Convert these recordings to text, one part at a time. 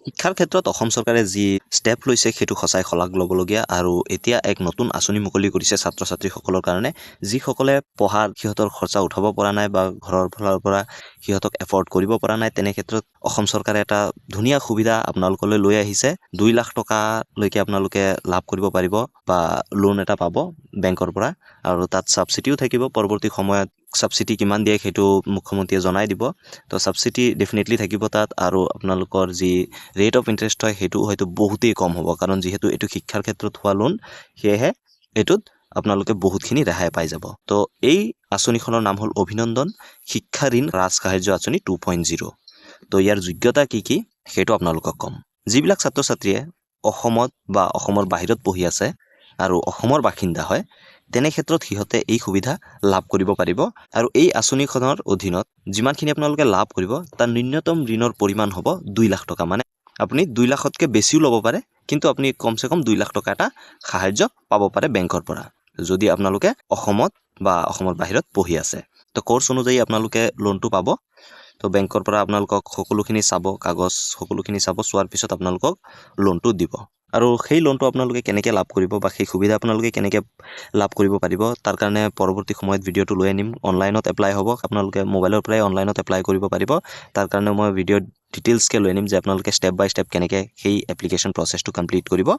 শিক্ষাৰ ক্ষেত্ৰত অসম চৰকাৰে যি ষ্টেপ লৈছে সেইটো সঁচাই শলাগ ল'বলগীয়া আৰু এতিয়া এক নতুন আঁচনি মুকলি কৰিছে ছাত্ৰ ছাত্ৰীসকলৰ কাৰণে যিসকলে পঢ়াৰ সিহঁতৰ খৰচা উঠাব পৰা নাই বা ঘৰৰ ফালৰ পৰা সিহঁতক এফৰ্ড কৰিব পৰা নাই তেনে ক্ষেত্ৰত অসম চৰকাৰে এটা ধুনীয়া সুবিধা আপোনালোকলৈ লৈ আহিছে 2 লাখ টকালৈকে আপোনালোকে লাভ কৰিব পাৰিব বা লোন এটা পাব বেংকৰ পৰা আৰু তাত সাবসিডিও থাকিব পৰৱৰ্তী সময়ত সাবসিডি কিমান দিয়ে সেইটো মুখ্যমন্ত্ৰীয়ে জনাই দিব তো সাবসিডি ডেফিনেটলি থাকিব তাত আৰু আপোনালোকৰ যি ৰেট অফ ইন্টাৰেষ্ট হয় সেইটো হয়তো বহুতেই কম হ'ব কাৰণ যেহেতু এটো শিক্ষাৰ ক্ষেত্ৰত হোৱা লোন সেয়েহে এটোত আপোনালোকে বহুতখিনি ৰেহাই পাই যাব তো এই আঁচনিখনৰ নাম হ'ল অভিনন্দন শিক্ষা ঋণ ৰাজসাহায্য আঁচনি 2.0 তো ইয়াৰ যোগ্যতা কি সেইটো আপোনালোকক কম যিবিলাক ছাত্ৰ ছাত্ৰীয়ে অসমত বা অসমৰ বাহিৰত পঢ়ি আছে আৰু অসমৰ বাসিন্দা হয় তেনে ক্ষেত্ৰত হিহতে এই সুবিধা লাভ কৰিব পাৰিব আৰু এই আঁচনিখনৰ অধীনত যিমানখিনি আপোনালোকে লাভ কৰিব তাৰ ন্যূনতম ঋণৰ পৰিমাণ হ'ব 2 লাখ টকা মানে আপুনি 2 লাখতকৈ বেছিও ল'ব পাৰে কিন্তু আপুনি কমসে কম 2 লাখ টকা এটা সাহায্য পাব পাৰে বেংকৰ পৰা যদি আপোনালোকে অসমত বা অসমৰ বাহিৰত পঢ়ি আছে তো কোৰ্স অনুযায়ী আপোনালোকে লোনটো পাব তো বেংকৰ পৰা আপোনালোকক সকলোখিনি চাব কাগজ সকলোখিনি চাব চোৱাৰ পিছত আপোনালোকক লোনটো দিব আৰু সেই লোনটো আপোনালোকে কেনেকৈ লাভ কৰিব বা সেই সুবিধা আপোনালোকে কেনেকৈ লাভ কৰিব পাৰিব তাৰ কাৰণে পৰৱৰ্তী সময়ত ভিডিঅটো লৈ আনিম অনলাইনত এপ্লাই হ'ব আপোনালোকে মোবাইলৰ পৰাই অনলাইনত এপ্লাই কৰিব পাৰিব তাৰ কাৰণে মই ভিডিঅ ডিটেইলছ কে লৈ আনিম যে আপোনালোকে স্টেপ বাই স্টেপ কেনেকৈ সেই এপ্লিকেশন প্ৰসেসটো কমপ্লিট কৰিব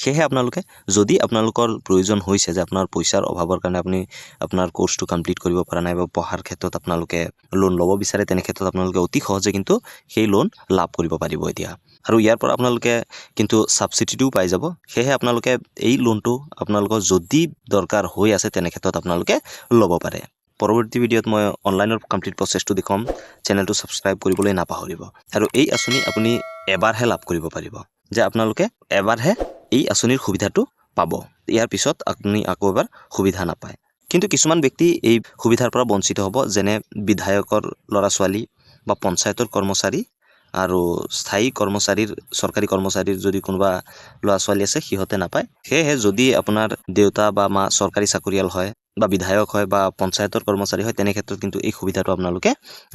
সেহে আপোনালোকে যদি আপোনালোকৰ প্ৰয়োজন হৈছে যে আপোনাৰ পইচাৰ অভাৱৰ কাৰণে আপুনি আপোনাৰ কোৰ্সটো কমপ্লিট কৰিব পৰা নাই বা পঢ়াৰ ক্ষেত্ৰত আপোনালোকে লোন ল'ব বিচাৰে তেনে ক্ষেত্ৰত আপোনালোকে অতি সহজে কিন্তু সেই লোন লাভ কৰিব পাৰিব এতিয়া আৰু ইয়াৰ পৰা আপোনালোকে কিন্তু সাবসিডিও পাই যাব সেহে আপোনালোকে এই লোনটো আপোনালোকৰ যদি দৰকাৰ হৈ আছে তেনে ক্ষেত্ৰত আপোনালোকে ল'ব পাৰে পৰৱৰ্তী ভিডিঅত মই অনলাইনৰ কমপ্লিট প্ৰসেসটো দেখাম চেনেলটো সাবস্ক্ৰাইব কৰিবলৈ নাপাহৰিব আৰু এই আঁচনি আপুনি এবাৰহে লাভ কৰিব পাৰিব যে আপোনালোকে এবাৰহে এই আঁচনিৰ সুবিধাটো পাব ইয়াৰ পিছত আপুনি আকৌ এবাৰ সুবিধা নাপায় কিন্তু কিছুমান ব্যক্তি এই সুবিধাৰ পৰা বঞ্চিত হ'ব যেনে বিধায়কৰ ল'ৰা ছোৱালী বা পঞ্চায়তৰ কৰ্মচাৰী আৰু স্থায়ী কৰ্মচাৰীৰ সৰকাৰি কৰ্মচাৰীৰ যদি কোনোবা ল'ৰা ছোৱালী আছে সিহঁতে নাপায় সেয়ে যদি আপোনাৰ দেউতা বা মা সৰকাৰি চাকৰিয়াল হয় বা বিধায়ক হয় বা পঞ্চায়তৰ কৰ্মচাৰী হয় তেনে ক্ষেত্ৰত কিন্তু এই সুবিধাটো আপোনালোকে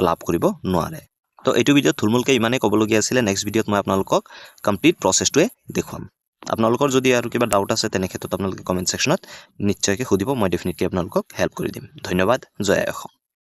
লাভ কৰিব নোৱাৰে তো এইটো ভিডিঅ থুলমুলকে ইমানে ক'বলগীয়া আছিল নেক্সট ভিডিঅত মই আপোনালোকক কমপ্লিট প্ৰসেসটোৱে দেখুৱাম আপোনালোকৰ যদি আৰু কিবা ডাউট আছে তেনে ক্ষেত্ৰত আপোনালোকে কমেন্ট সেকশনত নিশ্চয়কৈ সুধিব মই ডেফিনেটলি আপোনালোকক হেল্প কৰি দিম ধন্যবাদ জয় অসম